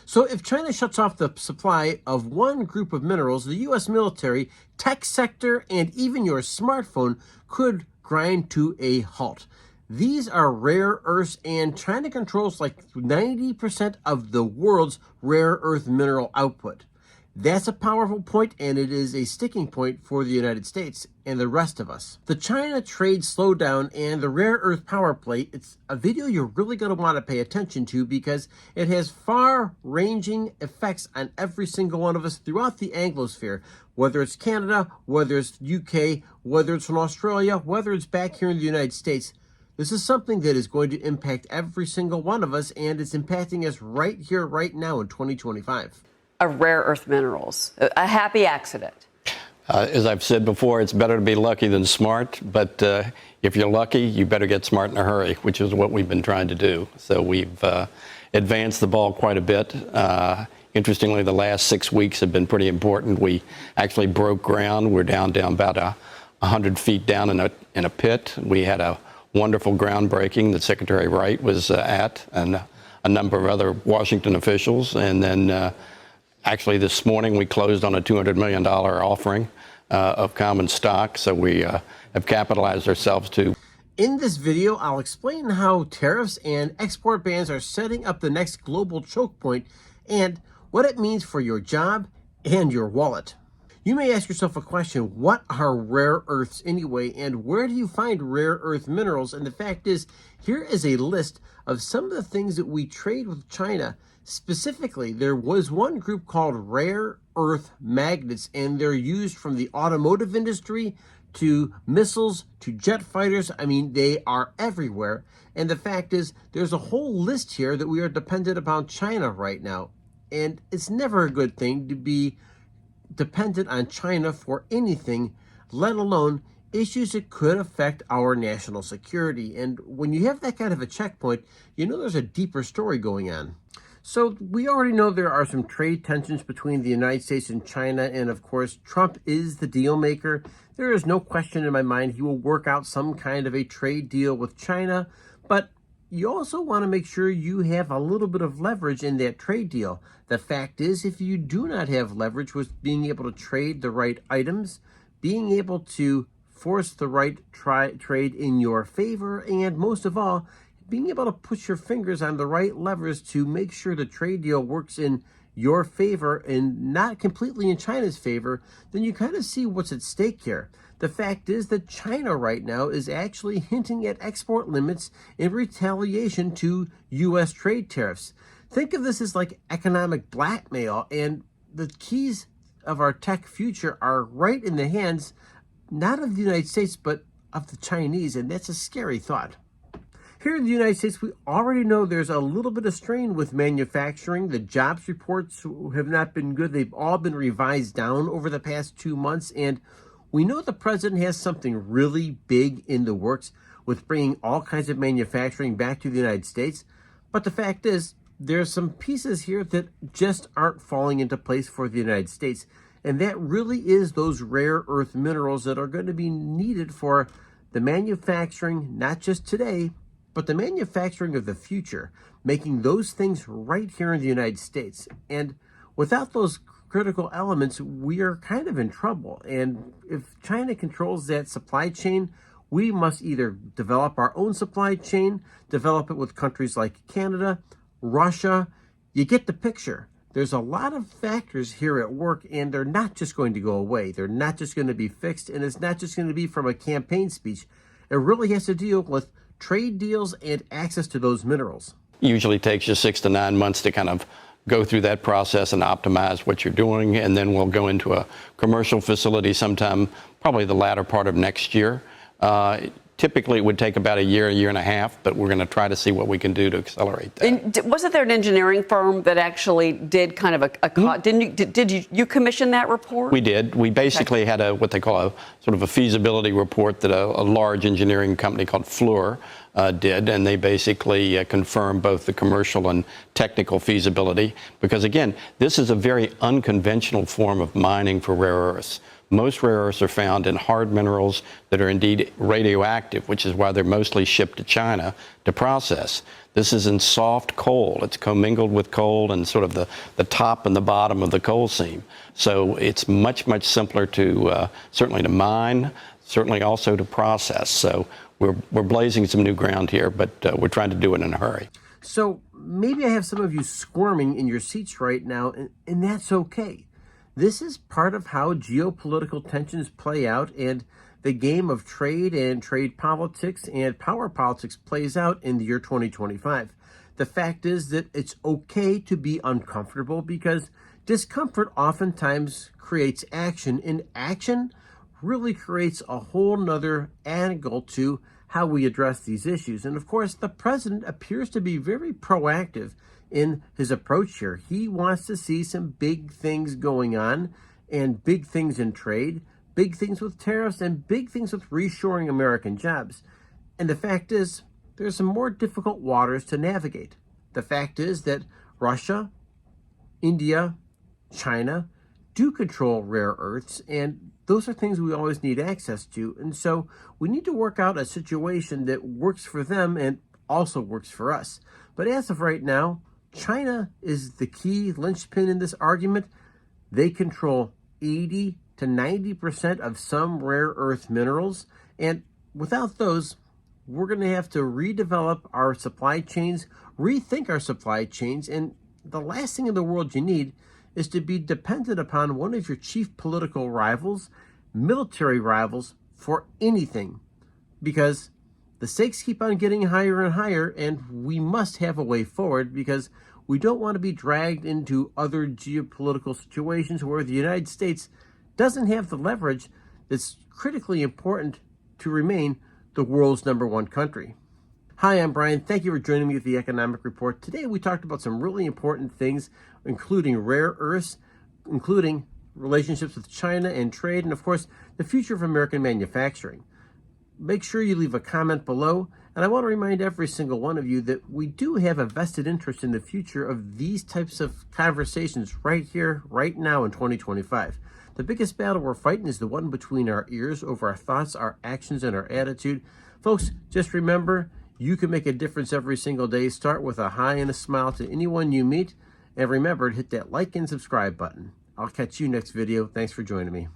So if China shuts off the supply of one group of minerals, the U.S. military, tech sector, and even your smartphone could grind to a halt. These are rare earths, and China controls like 90% of the world's rare earth mineral output. That's a powerful point, and it is a sticking point for the United States and the rest of us. The China trade slowdown and the rare earth power play, it's a video you're really going to want to pay attention to because it has far-ranging effects on every single one of us throughout the Anglosphere, whether it's Canada, whether it's UK, whether it's from Australia, whether it's back here in the United States. This is something that is going to impact every single one of us, and it's impacting us right here, right now in 2025. Of rare earth minerals. A happy accident. As I've said before, it's better to be lucky than smart, but if you're lucky, you better get smart in a hurry, which is what we've been trying to do. So we've advanced the ball quite a bit. Interestingly, the last 6 weeks have been pretty important. We actually broke ground. We're down about 100 feet down in a pit. We had a wonderful groundbreaking that Secretary Wright was at, and a number of other Washington officials. And then actually, this morning, we closed on a $200 million offering of common stock, so we have capitalized ourselves too. In this video, I'll explain how tariffs and export bans are setting up the next global choke point and what it means for your job and your wallet. You may ask yourself a question, what are rare earths anyway, and where do you find rare earth minerals? And the fact is, here is a list of some of the things that we trade with China. Specifically, there was one group called rare earth magnets, and they're used from the automotive industry to missiles to jet fighters. I mean, they are everywhere. And the fact is, there's a whole list here that we are dependent upon China right now. And it's never a good thing to be dependent on China for anything, let alone issues that could affect our national security. And when you have that kind of a checkpoint, you know there's a deeper story going on. So we already know there are some trade tensions between the United States and China, and of course, Trump is the deal maker. There is no question in my mind he will work out some kind of a trade deal with China, but you also want to make sure you have a little bit of leverage in that trade deal. The fact is, if you do not have leverage with being able to trade the right items, being able to force the right trade in your favor, and most of all, being able to put your fingers on the right levers to make sure the trade deal works in your favor and not completely in China's favor, then you kind of see what's at stake here. The fact is that China right now is actually hinting at export limits in retaliation to U.S. trade tariffs. Think of this as like economic blackmail, and the keys of our tech future are right in the hands, not of the United States, but of the Chinese, and that's a scary thought. Here in the United States, we already know there's a little bit of strain with manufacturing. The jobs reports have not been good. They've all been revised down over the past 2 months, and we know the president has something really big in the works with bringing all kinds of manufacturing back to the United States. But the fact is, there's some pieces here that just aren't falling into place for the United States. And that really is those rare earth minerals that are going to be needed for the manufacturing, not just today, but the manufacturing of the future, making those things right here in the United States. And without those critical elements, we are kind of in trouble. And if China controls that supply chain, we must either develop our own supply chain, develop it with countries like Canada, Russia. You get the picture. There's a lot of factors here at work, and they're not just going to go away. They're not just going to be fixed, and it's not just going to be from a campaign speech. It really has to deal with trade deals and access to those minerals. Usually takes you 6 to 9 months to kind of go through that process and optimize what you're doing, and then we'll go into a commercial facility sometime, probably the latter part of next year. Typically, it would take about a year and a half, but we're going to try to see what we can do to accelerate that. And wasn't there an engineering firm that actually did kind of did you commission that report? We did. We basically had what they call a sort of a feasibility report that a large engineering company called Fluor did, and they basically confirmed both the commercial and technical feasibility. Because again, this is a very unconventional form of mining for rare earths. Most rare earths are found in hard minerals that are indeed radioactive, which is why they're mostly shipped to China to process. This is in soft coal. It's commingled with coal and sort of the top and the bottom of the coal seam. So it's much, much simpler to certainly to mine, certainly also to process. So we're blazing some new ground here, but we're trying to do it in a hurry. So maybe I have some of you squirming in your seats right now, and that's okay. This is part of how geopolitical tensions play out, and the game of trade and trade politics and power politics plays out in the year 2025. The fact is that it's okay to be uncomfortable because discomfort oftentimes creates action, and action really creates a whole nother angle to how we address these issues. And of course, the president appears to be very proactive in his approach here. He wants to see some big things going on, and big things in trade, big things with tariffs, and big things with reshoring American jobs. And the fact is, there's some more difficult waters to navigate. The fact is that Russia, India, China do control rare earths, and those are things we always need access to. And so we need to work out a situation that works for them and also works for us. But as of right now, China is the key linchpin in this argument. They control 80 to 90% of some rare earth minerals. And without those, we're going to have to redevelop our supply chains, rethink our supply chains. And the last thing in the world you need is to be dependent upon one of your chief political rivals, military rivals, for anything. Because the stakes keep on getting higher and higher, and we must have a way forward because we don't want to be dragged into other geopolitical situations where the United States doesn't have the leverage that's critically important to remain the world's #1 country. Hi, I'm Brian. Thank you for joining me at the Economic Report. Today we talked about some really important things, including rare earths, including relationships with China and trade, and of course, the future of American manufacturing. Make sure you leave a comment below, and I want to remind every single one of you that we do have a vested interest in the future of these types of conversations right here, right now in 2025. The biggest battle we're fighting is the one between our ears over our thoughts, our actions, and our attitude. Folks, just remember, you can make a difference every single day. Start with a hi and a smile to anyone you meet, and remember to hit that like and subscribe button. I'll catch you next video. Thanks for joining me.